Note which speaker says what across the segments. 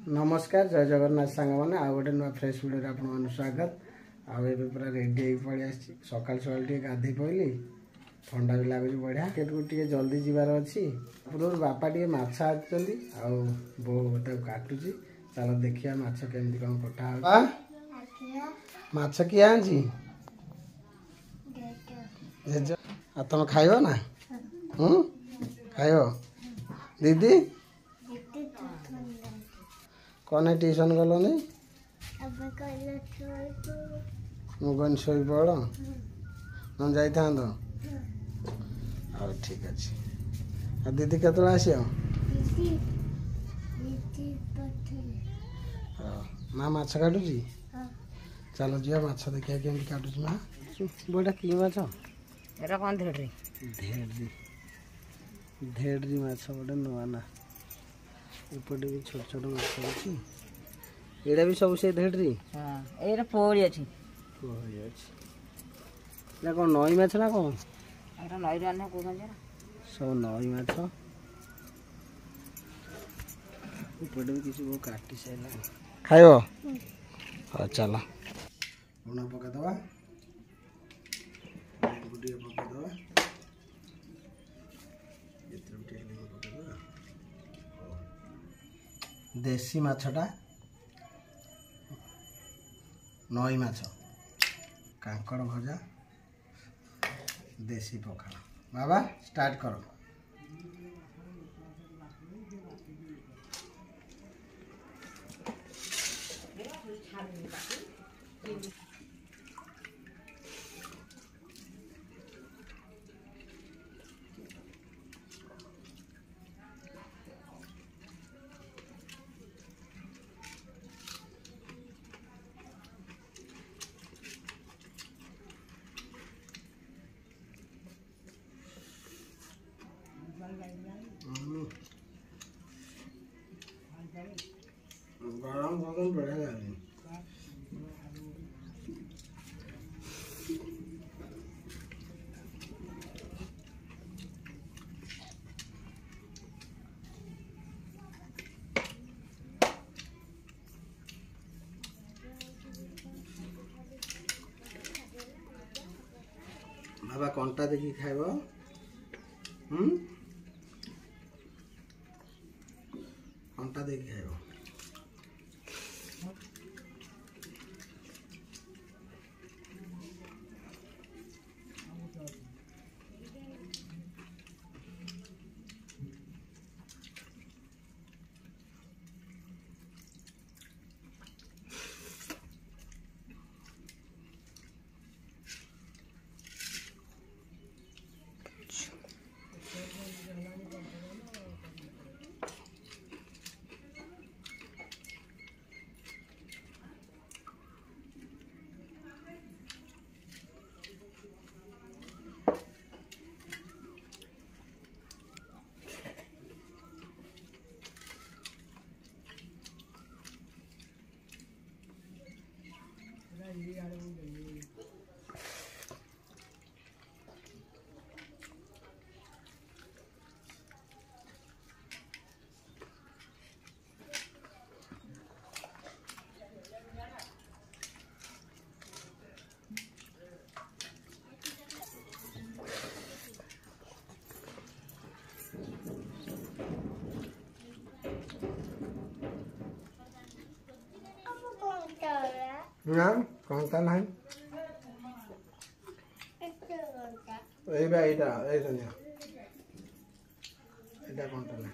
Speaker 1: नमस्कार जय जगन्नाथ सांग मैंने आउ गोटे नुआ फ्रेश वीडियो आप स्वागत आए पूरा रेडी पड़े सकाल सकाल गाधे पड़ली ठंडा भी लगुच बढ़िया टे जल्दी जीवार अच्छी पूर्व बापा टे माछ आसुँच बो काटुची चलो देखिए माछ केमती कौन कटा माछ किए आँची तुम खाइब ना खाइब दीदी कौन ट्यूशन गलनी मुझे शोई पड़ न जा ठीक अच्छे दीदी के आस माँ माछ काटुची चलो जी माछ देखिए केमती काटुची माँ बोटा कि माछ
Speaker 2: एरा कौन धेड्री
Speaker 1: धेड्री धेड्री माछ गोटे नुआ ना एपटे भी छोट छोट माछ अच्छी एटा भी सब से धेड्री
Speaker 2: हां एरा पोड़ी अछि
Speaker 1: ना कौन नई माछ ना कौन
Speaker 2: एरा नई राने को जरा
Speaker 1: सब नई माछ एपटे भी किसी वो काटी साइला खाइबो हां चलो लुण पका दवा गुडी पका दवा देसी माछटा नई माछ कांकड़ भजा देसी पखाल बाबा स्टार्ट करो गरम गरम बढ़िया लगे बाबा कंटा देखी खाइब कंटा देखी खाइब ना कंटा ना एटा कंटा ना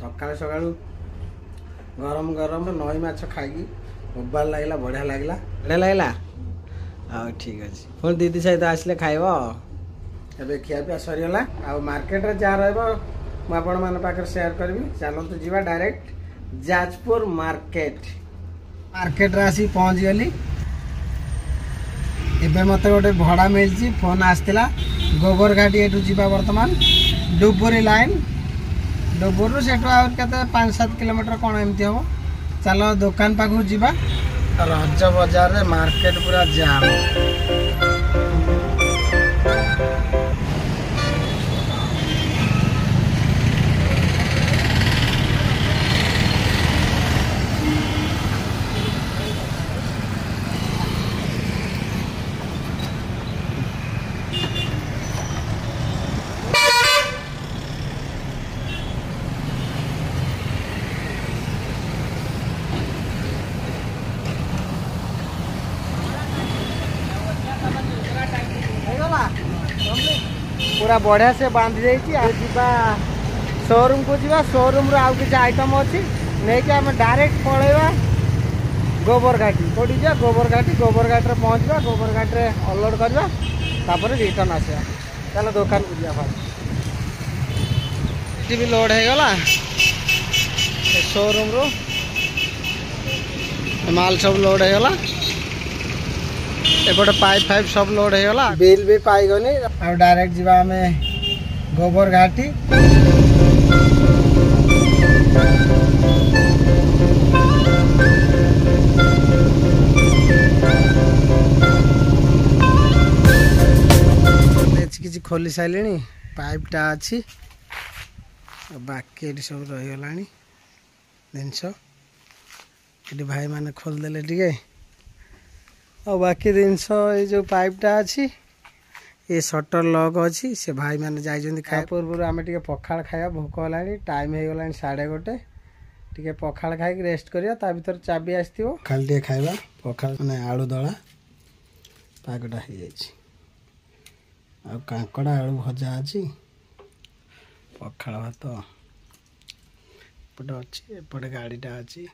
Speaker 1: सकाल सकाल गरम गरम नई माछ खाई मोबाइल लगला बढ़िया लगला हाँ ठीक अच्छे पुणी दीदी सहित आसले खाइब एबे खियापिया सरीगला आ मार्केट रे जहाँ रही आपण मान पाखे सेयार करी चलते जीवा डायरेक्ट जाजपुर मार्केट रे आसी पहुँच गली एबे मत गोटे भड़ा मिली फोन आसला गोबर घाटी एठू जीवा बर्तमान डुबुरी लाइन डुबुर से 5-7 किलोमीटर कौन एमती हम चलो दुकान पाखु जीवा रज बजार रे मार्केट पूरा जाम पूरा बढ़िया से बांधी जाइए शोरूम को जीवा शोरूम रो आउ किसी आइटम अच्छी नहीं कि आम डायरेक्ट पलैबा गोबर घाटी कौटी जा गोबर घाटी रे पहुँचवा गोबर घाटी रे अनलोड करवा तापर रिटर्न आसवा चलो दुकान को जा भी लोड हो गला शोरूम रो माल सब लोड हो गला एपटे पाइप फाइप सब लोड हो गला बिल भी पाइगनी आ डायरेक्ट जीवा हमें गोबर घाटी किसी खोली सारे पाइपटा अच्छी बाकी ये सब रहीगला जिनस ये भाई मैंने खोलदेले टे और बाकी जिनस ये जो पाइपटा अच्छी ये सटर लॉक अच्छी से भाई मैंने जाइए खाया पूर्व आम टे पखाड़ खाया भोक है टाइम हो गला 1:30 टे पखाड़ खाई रेस्ट करिया ता भीतर चाबी आसो खाली टे खाइबा पखाड़ मैंने आलू दला पागटा हो जाए आ कांकड़ा आलू भजा अच्छी पखाड़ भात एपटे अच्छी एपटे गाड़ीटा अच्छी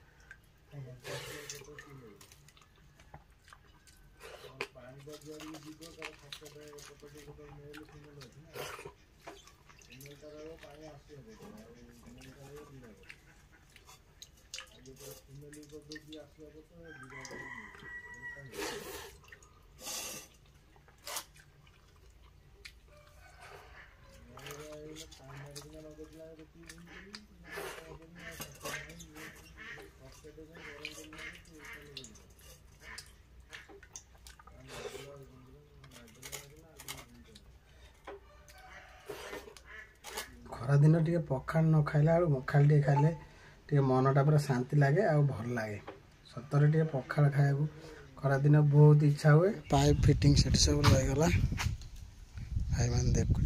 Speaker 1: खरा दिन टे पखाड़ न खाइला पखाड़ टे खाइले टे मनटा पूरा शांति लगे आ भल लगे सतरे टे पखाड़ खाया खरा दिन बहुत इच्छा हुए पाइप फिटिंग सेट सब रहीगला भाई मैंने देखुं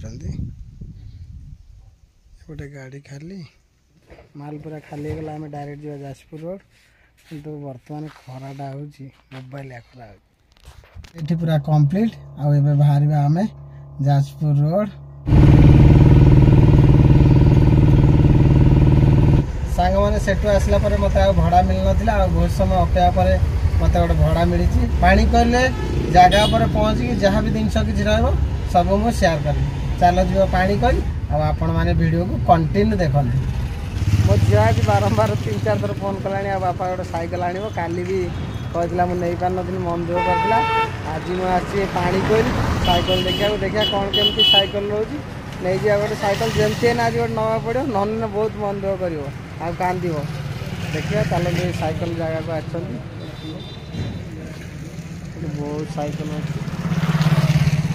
Speaker 1: गोटे गाड़ी खाली माल पूरा खाली गला आम डायरेक्ट जा जाजपुर रोड किंतु बर्तमान खराटा हो मोबाइल खरा ये पूरा कंप्लीट आउ बाहर आम जाजपुर रोड सांग मैंने सेठू आसला मत भड़ा मिल ना बहुत समय अपेक्षा पर मत गोटे भड़ा मिली पानी कहले जगह पर पहुँचिकी जहाँ भी जिनस किसी सब मुझे सेयार करी चलो जी पानी करी आपण मैंने वीडियो को कंटिन्यू देखते मो झी आज बारंबार 3-4 थर फोन कला बापा गोटे सैकेल आण काली भी कहला मुझे नहीं पार नी मन दुख करता आज मुझे पानी कोई सैकेल देखा कौन केमती सैकेल रोज नहीं जा गोटे सैकेल जमती आज गोटे नवा पड़ो नन बहुत मन दुख कर कांद देखिए चलो ये सैकेल जगह को आछन बहुत सैकेल अच्छी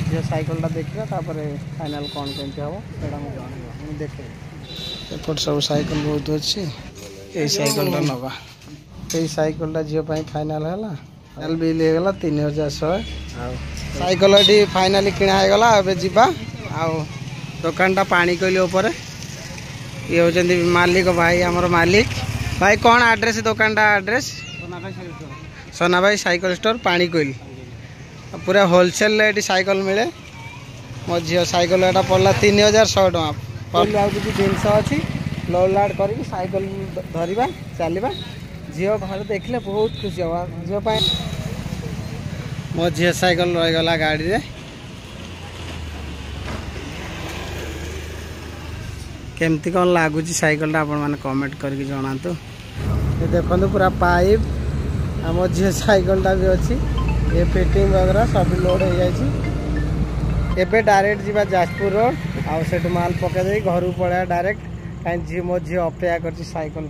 Speaker 1: जो सैकेलटा देखा फाइनाल कौन केमती हम से देखे एपट सब सैकेल बहुत अच्छी ये सैकेलटा नवा ये सैकेलटा झीपाई फाइनाल है फाइनाल बिल होगा 3100 सैकेल फाइनाली किणा होगा ए जा दुकानटा पानी कोइली ऊपर ये होचंदी मालिक भाई आमर मालिक भाई कौन एड्रेस दुकानटा एड्रेस सोना भाई साइकिल स्टोर पानी कोइली पूरा होलसेल ये साइकिल मिले मो झील सैकेल एटा पड़ा 3100 टका किसी जिनस अच्छी लोड लाड कर सैकेल धरवा चलवा झील घर देखले बहुत खुशी हवा झील मो झी साइकिल रहीगला गाड़ी रे केमती कौन लगुच साइकिल आपण मैंने कमेंट करके जनातु ये देखो पूरा पाइप आम झी साइकिलटा भी अच्छी ये फिटिंग वगैरह सब लोड हो जाए एबे डायरेक्ट जीवा जाजपुर रोड आउ से माल पकईदे घर पड़ा डायरेक्ट कहीं झी मो झी अपेक्षा कर साइकिल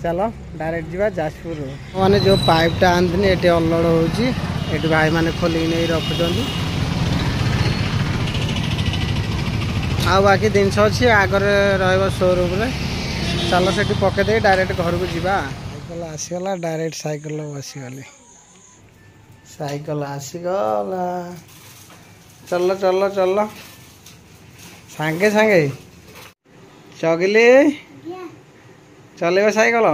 Speaker 1: चलो डायरेक्ट जीवा जाजपुर रोड मैंने जो पाइपटा आनी ये अनलोड होती भाई मैंने खोलिक नहीं रखुच्च आ बाकी जिनस अच्छी आगे रोरूम चलो से पकईदे डायरेक्ट घर को जीवा साइकिल आसीगला डायरेक्ट साइकिल बसीगली साइकिल आसीगला चल चल चल सांगे सांगे चगिली चल साइकिल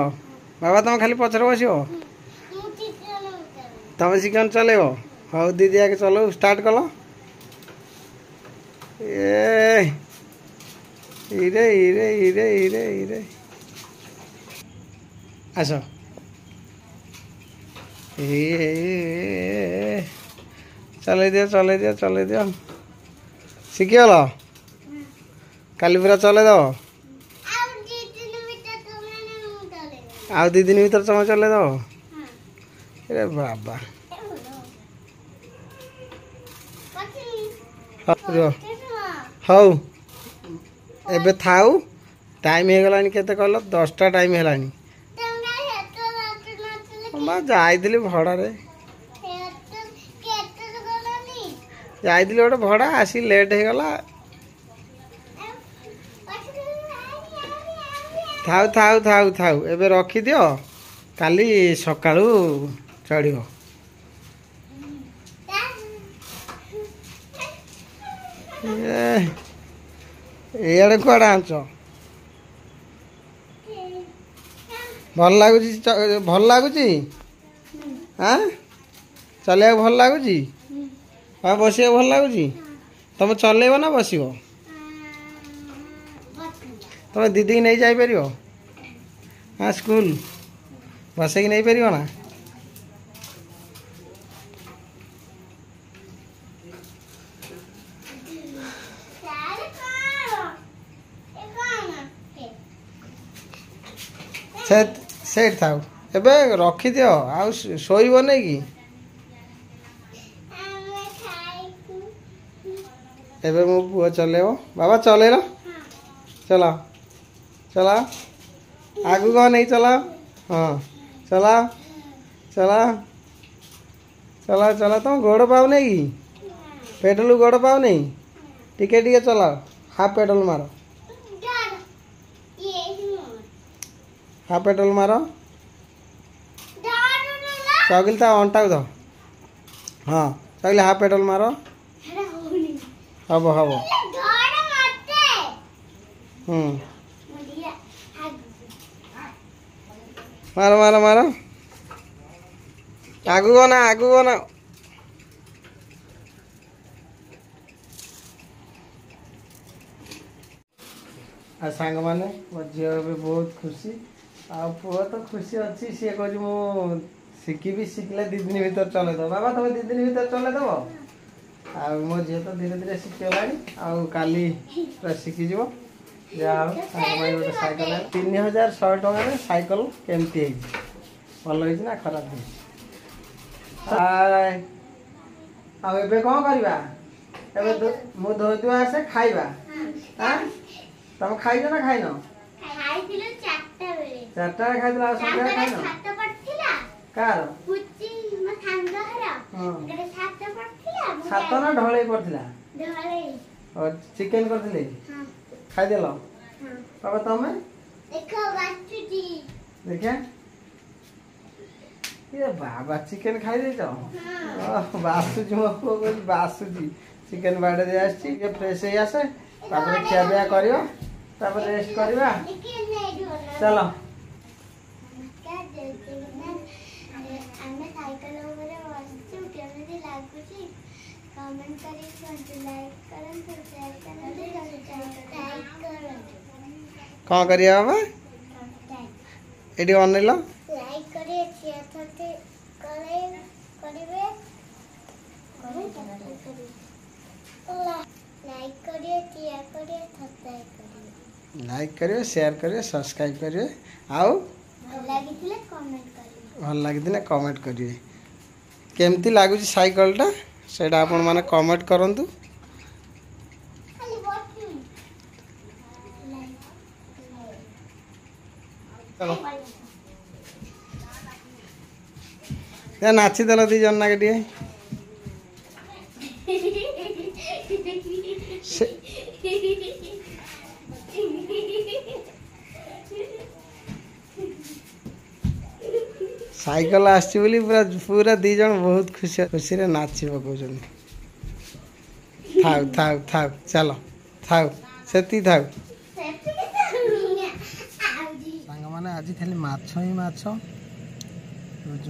Speaker 1: बाबा तुम खाली पचर बस तुम शिखन चल हाँ दीदी आगे चलो स्टार्ट कल इरे इरे इरे इरे इरे आस चल दियो शिखिगल काली पूरा चल दो आउ 2 दिन भीतर तुम चल दो अरे बाबा हौ एबे थाउ टाइम हो गलानी केते कहल 10टा टाइम हेलानी जाइली भड़े जाइली गोटे भड़ा आसी लेट हो गला थाउ थाउ थाउ थाउ एबे रखी दियो काली सकाळू चढ़ियो एड़े कड़ा आंच भल लगुच हाँ चलिया भल लगुच हाँ बस भल लगुच तुम चलेब ना बस तुम दीदी की नहीं जापर हाँ स्कूल बस की नहीं पार ना सेठ थाउ एबे रखी दियो आउ शोइब नहीं कि एबे मो पुआ चलेबो बाबा चलेला चला चला आगु कौन नहीं चला हाँ चला चला चला चला तुम गोड़ पाओ नहीं कि पेडल गोड़ पाओ नहीं टिके टिके चला हाफ पेडल मारो हाफ पेडल मारो चगिल ता अंटा दो हाँ चगिल हाफ पेडल मारो हब हब मारो मारो मारो आगु गना आगु गना आ सांग माने मो झील भी बहुत खुशी आ पुआ तो खुशी अच्छी सी कह शिखी शिखले 2 दिन भीतर चले दो बाबा तुम 2 दिन भीतर चले दब आ मो झील तो धीरे धीरे शिखिगला आली पूरा शिखीज जहाँ गोटे सैकल 3100 टकर सैकल केमती भल ना खराब आबे कौन करवा मु धोई धुआ आसे खाइबा हाँ तुम खाइज ना खाइन 4टा खाई कार 7 ना ढले पड़ता चिकेन करथिले खाइदेल बाबा तुम देखिए ये बाबा चिकेन खाई दे बासुची मो पुओ कह बासुची चिकेन बाड़े दे आसी फ्रेश हो आसे खिया पिया कर रेस्ट करवा चलो कौन करिया बाबा ये अनल लाइक करिए शेयर करिए सब्सक्राइब करिए आउ भल लगी कमेंट करिए केमती लगुच साइकलटा सेटा आपण माने कमेंट करंतु। चलो नाची देल दी जन नाके साइकल आसी बोली पूरा पूरा दी जन बहुत खुशी खुशी रे नाची पकाउछन। थाउ थाउ थाउ चलो थाउ सेती थाउ सांग माने आज खाली माछ ही माछ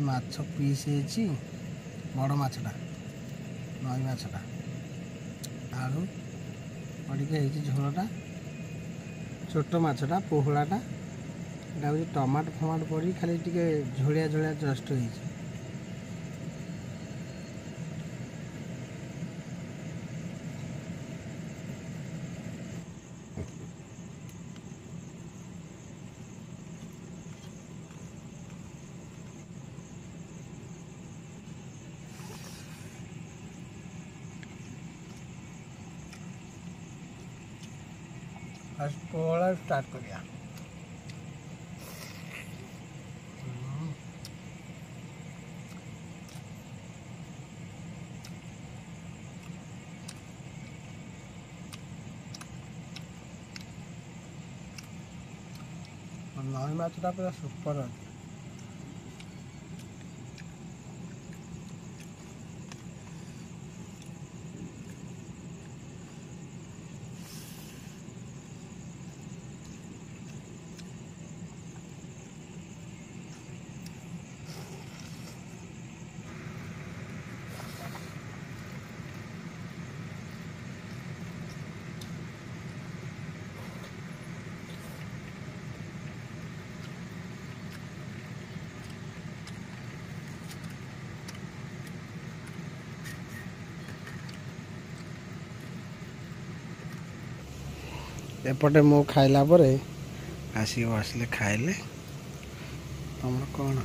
Speaker 1: माछ पीस है बड़ माछटा नई माछटा आलू पड़े झोलटा छोट माछटा पोहलाटा एटा हूँ टमाटो फमाटो पड़ी खाली टिके झोलिया झोलिया जस्ट हो फर्स्ट पोहला स्टार्ट करिया। नई माछटा पूरा सुपर अच्छी एपटे मो खाइला परे आसी बसले खाइले तुम कौन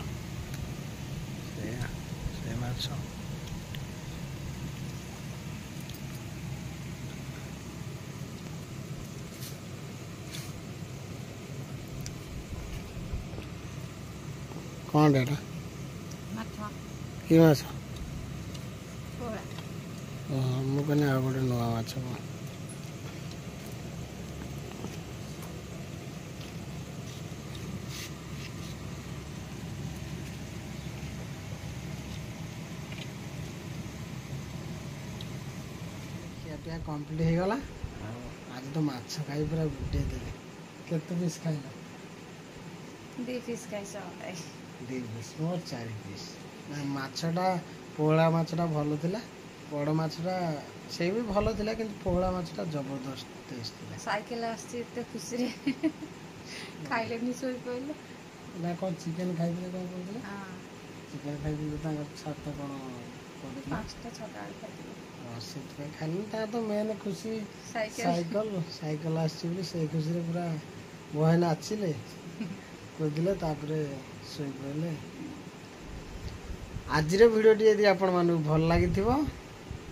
Speaker 1: से माछ कौन डेटा कि माछ मु कहने आ गोटे नुआ माछ कम्प्लीट हो गला। आज तो माछ खाई पूरा बुटे देले केते पीस खाइला
Speaker 2: 2 पीस खाइसा
Speaker 1: 2 पीस मोर 4 पीस ना माछटा पोहला माछटा भलो थिला बड़ माछटा से भी भलो थिला किंतु पोहला माछटा जबरदस्त टेस्ट थिला।
Speaker 2: साइकिल आस्ती एते खुशी रे खाइले नि सोई पइले
Speaker 1: ना कोन चिकन खाइले कोन बोलले
Speaker 2: हां
Speaker 1: चिकन खाइले तांग छात कोन कोन
Speaker 2: 5टा 6टा खाइले
Speaker 1: से खाली ता तो मेन खुशी साइकिल साइकिल आसी से खुशी रे पूरा बहे नाचिले कदिले तापरे सोई पड़े। आज वीडियो टी यदि आपण मानु भल लागिथिबो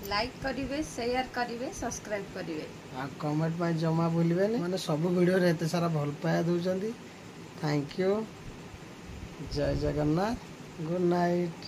Speaker 2: लाइक करिवे शेयर करिवे सब्सक्राइब करिवे
Speaker 1: आ कमेंट में जमा भूलिबे ने माने सब वीडियो रे एते सारा भल पाया दउचंदी। थैंक यू जय जगन्नाथ गुड नाइट।